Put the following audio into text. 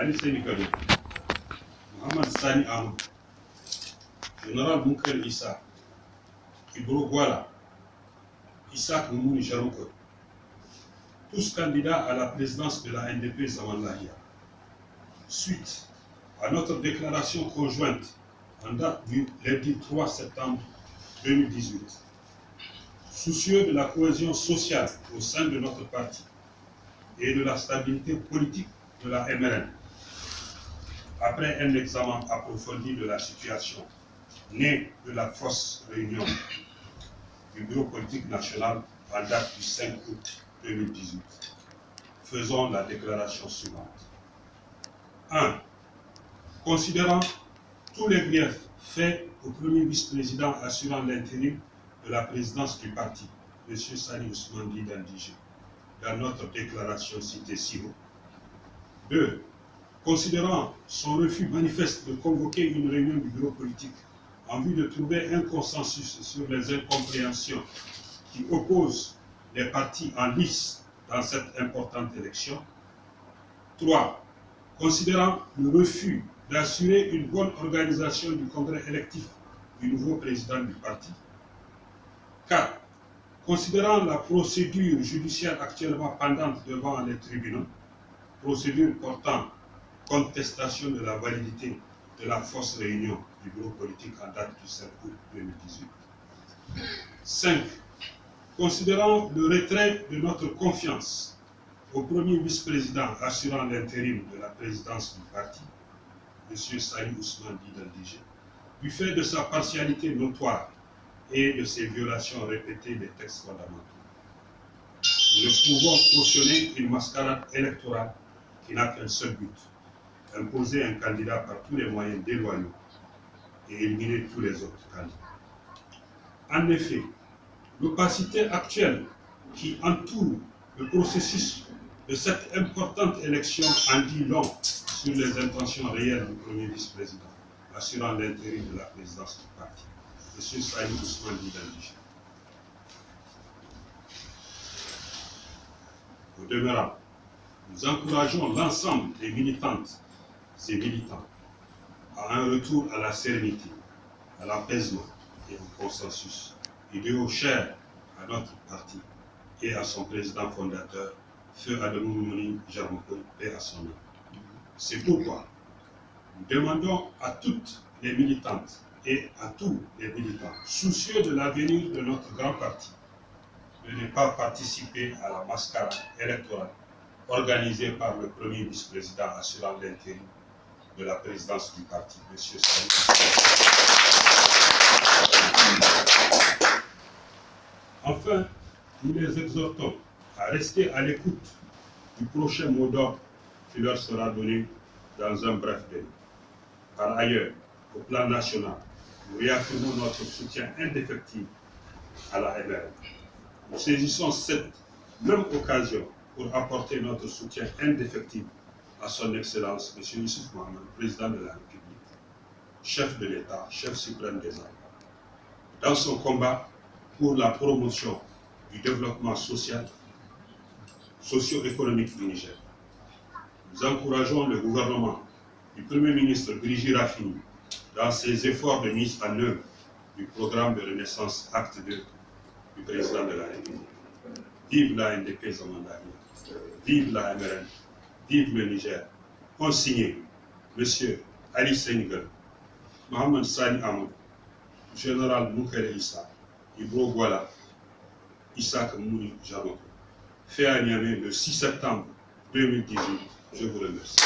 Ali Seni Kado, Mohamed Sani Ahmed, Général Moukher Issa, Ibro Gwala, Issa Moumouni Jarouko, tous candidats à la présidence de la NDP Zamanlahia. Suite à notre déclaration conjointe en date du lundi 3 septembre 2018, soucieux de la cohésion sociale au sein de notre parti et de la stabilité politique de la MRN, après un examen approfondi de la situation née de la fausse réunion du bureau politique national en date du 5 août 2018, faisons la déclaration suivante. 1. Considérant tous les griefs faits au premier vice-président assurant l'intérim de la présidence du parti, M. Sani Ousmane Di Dandige, dans notre déclaration citée ci haut. 2. Considérant son refus manifeste de convoquer une réunion du bureau politique en vue de trouver un consensus sur les incompréhensions qui opposent les partis en lice dans cette importante élection. 3. Considérant le refus d'assurer une bonne organisation du congrès électif du nouveau président du parti. 4. Considérant la procédure judiciaire actuellement pendante devant les tribunaux, procédure portant contestation de la validité de la fausse réunion du bureau politique en date du 5 août 2018. 5. Considérant le retrait de notre confiance au premier vice-président assurant l'intérim de la présidence du parti, M. Sani Ousmane Di Dandige, du fait de sa partialité notoire et de ses violations répétées des textes fondamentaux. Nous ne pouvons cautionner une mascarade électorale qui n'a qu'un seul but, imposer un candidat par tous les moyens déloyaux et éliminer tous les autres candidats. En effet, l'opacité actuelle qui entoure le processus de cette importante élection en dit long sur les intentions réelles du premier vice-président assurant l'intérim de la présidence du parti, M. Sani Ousmane Di Dandige. Au demeurant, nous encourageons l'ensemble des militantes et militants à un retour à la sérénité, à l'apaisement et au consensus, idéaux chers à notre parti et à son président fondateur, Feu Adamou Moumouni Jarouko, paix à son nom. C'est pourquoi nous demandons à toutes les militantes et à tous les militants, soucieux de l'avenir de notre grand parti, de ne pas participer à la mascarade électorale organisée par le premier vice-président assurant l'intérim de la présidence du parti, M. Sani. Enfin, nous les exhortons à rester à l'écoute du prochain mot d'ordre qui leur sera donné dans un bref délai. Par ailleurs, au plan national, nous réaffirmons notre soutien indéfectible à la MRN. Nous saisissons cette même occasion pour apporter notre soutien indéfectible à son Excellence, M. Youssouf Mohamed, président de la République, chef de l'État, chef suprême des armées, dans son combat pour la promotion du développement social, socio-économique du Niger. Nous encourageons le gouvernement du Premier ministre Birji Rafini dans ses efforts de mise en œuvre du programme de renaissance acte 2 du président de la République. Vive la NDP Zamanlahia, vive la MRN, vive le Niger. Ont signé M. Ali Seni Kado, Mohamed Sani Ahmed, Général Moukher Issa, Ibro Gwala, Issa Moumouni Jarouko. Fait à Niamey le 6 septembre 2018. Je vous remercie.